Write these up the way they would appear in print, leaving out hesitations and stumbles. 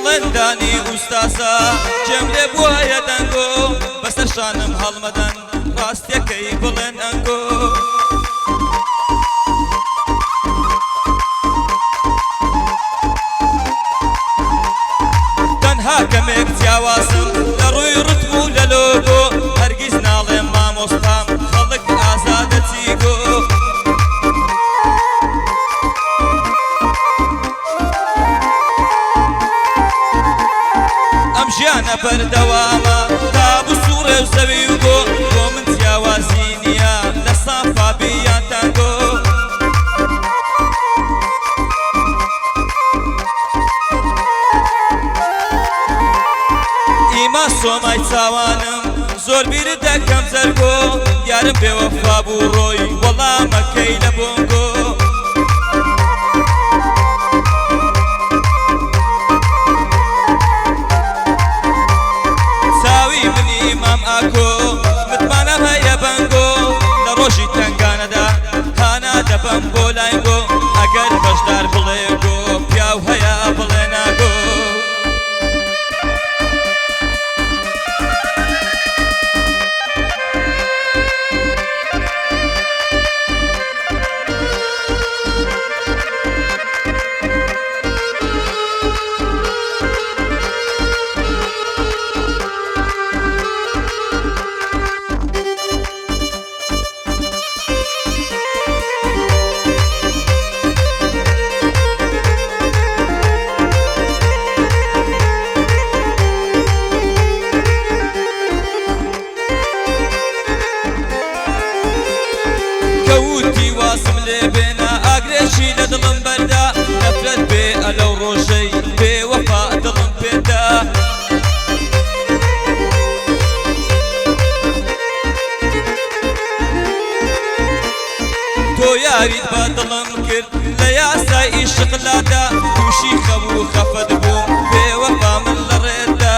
دڵندانی ئوستاسە جێم لێ بووایە دەنگۆ بەسەر شانم هەڵمەدەن ڕاستیەکەی بڵێن ئەنگۆ تەنها کەمێک جیاوازم لە ڕووی ڕتم و لە لۆگۆ هەرگیز ناڵێم مامۆستام خەڵک ئازادە چیگۆ ئەم ژیانە بەردەوامە تا بسوڕێ و زەوی و گۆ بۆ من جیاوازی نییە لە سافا بیان تانگۆ ئیما سۆمای چاوانم زۆر بیرت دەکەم زەرگۆ یارم بێوەفا بوو ڕۆی وەڵامەکەی لە بۆنگۆ چاوی منی ئیمام ئاکۆ متمانە هەیە بەنگۆ لە ڕۆژی تەنگانەدا هانا دەبەم بۆ لاینگۆ ئەگەر بەشدار بڵێ گۆ پیاو هەیە بڵێ ناگۆ کەوتی واسم لێ بێنە ئاگرێکی لە دڵم بەردا نەفرەت بێ ئەلەو ڕۆژەی بێوەفا دڵم پێدا تۆ یاریت بە دڵم کرد لە یاسای ئیشقلادا تووشی خەبوو خەفەت بووم بێوەفا من لە ڕێدا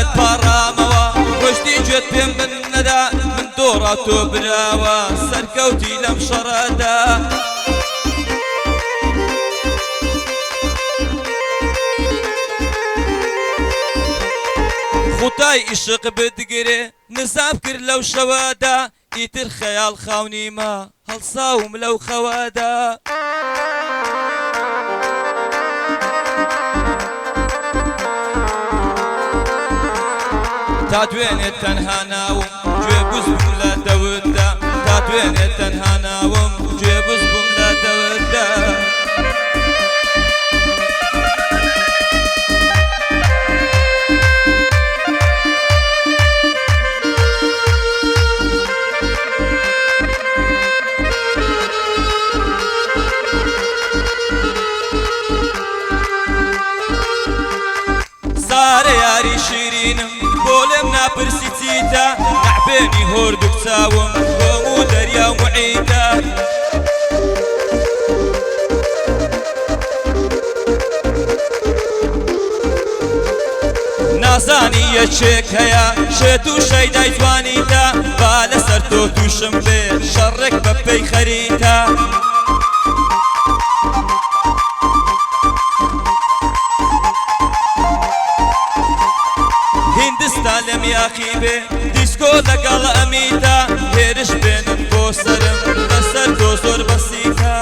لێت پاڕامەوە گۆشتی گوێت پێم بن نەدا من دۆڕا تۆ براوە سەرکەوتی لەم شەڕەدا خوتای ئیشق بدگرێ نزاب کرد لەو شەوەدا ئیتر خەیاڵ خاونیمە هەڵساوم لەو خەوادا تا دوێنێت تەنها ناوم گوێ بوس بووم لە دەوردا تا دوێنێت تەنها ناوم گوێ بوس بووم لە دەوردا سارە یاری شیرینم بۆ لێم ناپرسی چیتە نەحبێنی هۆردوو چاوم بۆم و دەریا و موعیتە نازانی یەکێک هەیە شێت و شەیدای جوانیتە با لەسەر تۆ تووشم بێ شەڕێک بە پێی خەریتە هندستان لەم یاخی بێ دیسکۆ لەگەڵ ئەمیتە هێرش بێنن بۆ سەرم لەسەر تۆ زۆر بەسیتە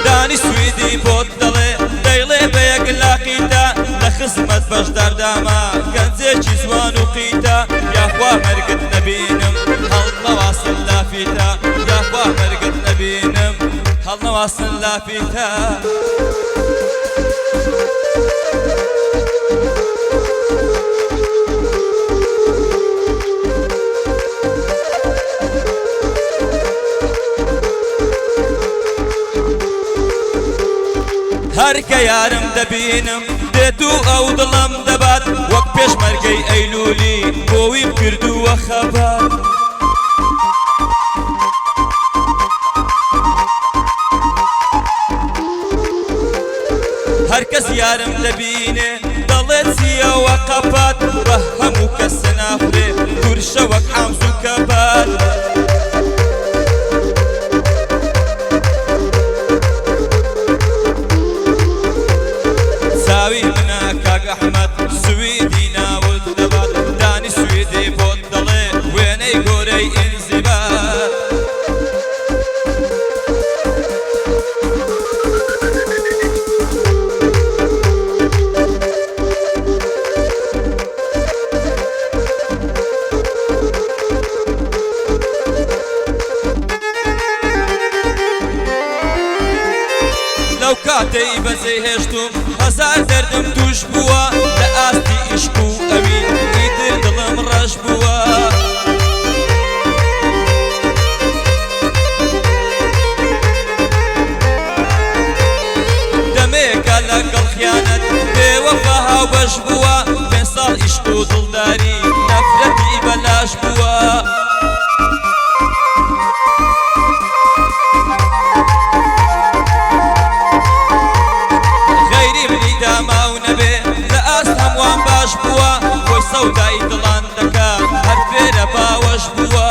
دانی سویدی بۆت دەڵێ دەیڵێ بە یەک لاقیتە لە خزمەت بەشداردامە گەنجێکی جوان و قیتە یاخوا هەرگت نەبینم هەڵنەواسن لافیتە یاخوا هەرگت نەبینم هەڵنەواسن لافیتە هەرکە یارم دەبینم دێت و ئەو دڵم دەبات وەک پێشمەرگەی ئەیلولی بۆویم کردووە خەبات هەرکەس یارم دەبینێ دەڵێت چیەوە قەپات بە هەموو کەس نافرێ دوورشە وەک حەمز و کەپات چاوی منە کاک ئەحمەد سویدی ناوت دەبات دانی سویدی بۆت دەڵێ وێنەی گۆرەی ئینزیبات لەو کاتەی بەجێ هێشتم هەزار دەردم توش بووە لە ئاستی ئیشق و ئەوی ئیتر دڵم ڕەش بووە دەمێکە لەگەڵ خیانەت بێوەفا هاوبەش بووە پێنج ساڵ ئیشق و دڵداری نەفرەتی بەلاش بووە داماو نەبێ لە ئاست هەمووان باش بووە خۆی سەودای دڵان دەکا هەر فێرە باوەش بووە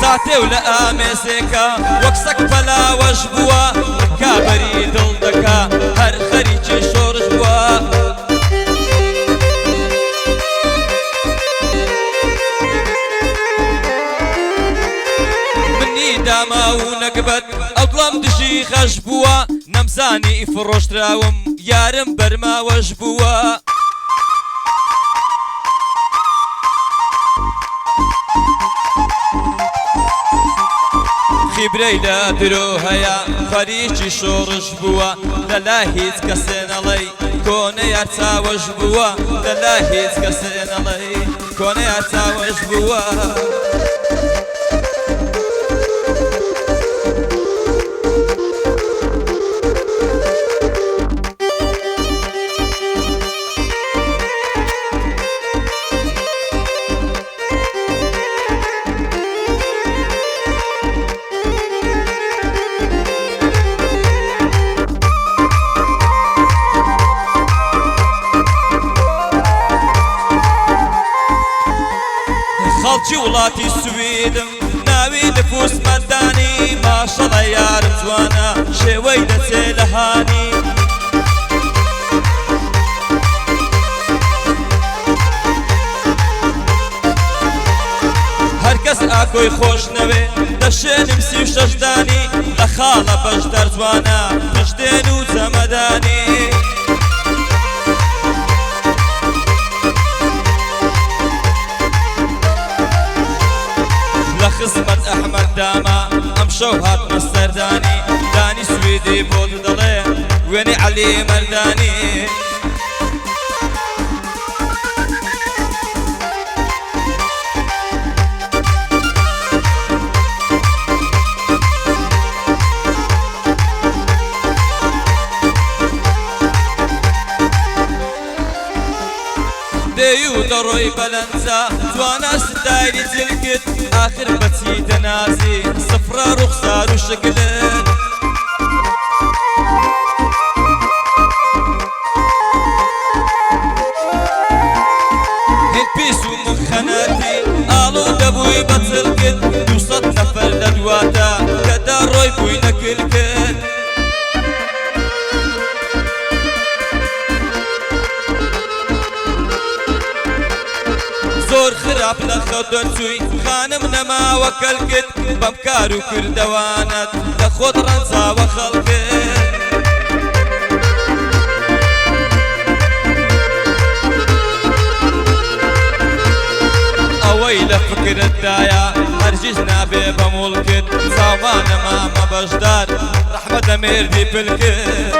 ساتێو لە ئامێزێکە وەک سەگ پەلاوەش بووە کابەری دڵ دەکا هەر خەریکی شۆڕش بووە داماو نەکبەت ئەو دڵم دژی خەش بووە نەمزانی فڕۆشتراوم یارم بەرماوەش بووە خیبرەی لە درۆ هەیە خەریکی شۆڕش بووە لەلای هیچ کەسێ نەڵێی کۆنە یار چاوەش بووە لەلای هیچ کەسێ نەڵێی کۆنە یار چاوەش بووە خەڵکی وڵاتی سویدم ناوی نفوس مەدانی ماشەڵە یارم جوانە شێوەی دەچێ لە هانی هەرکەس ئاکۆی خۆش نەوێ دەشێنم سی و شەشدانی لە خاڵە بەشدار جوانە پشتێن و جەمەدانی خزمەت ئەحمەد داما ئەم شەو هاتمە سەردانی دانی سویدی بۆت دەڵێ وێنەی عەلی مەردانی دەیو دەڕۆی بەلەنجا جوانە ستایلی جلکت آخر بەچی دەنازی سفرە ڕوخسار و شکلت هێن پیس و مخەنەتی ئاڵوو دەبووی بە جلکت دووسەد نەفەر لە دواتە کە دەڕۆی بووینە کلکت زۆر خراپ لە خەو دەرچووی خانم نەماوە کەلکت بەم کار و کردەوانت لە خۆت ڕەنجاوە خەڵکت ئەوەی لە فکرتدایە هەرگیز نابێ بە موڵکت چاوانە مامە بەشدار ڕەحمەتە مێردی پلکت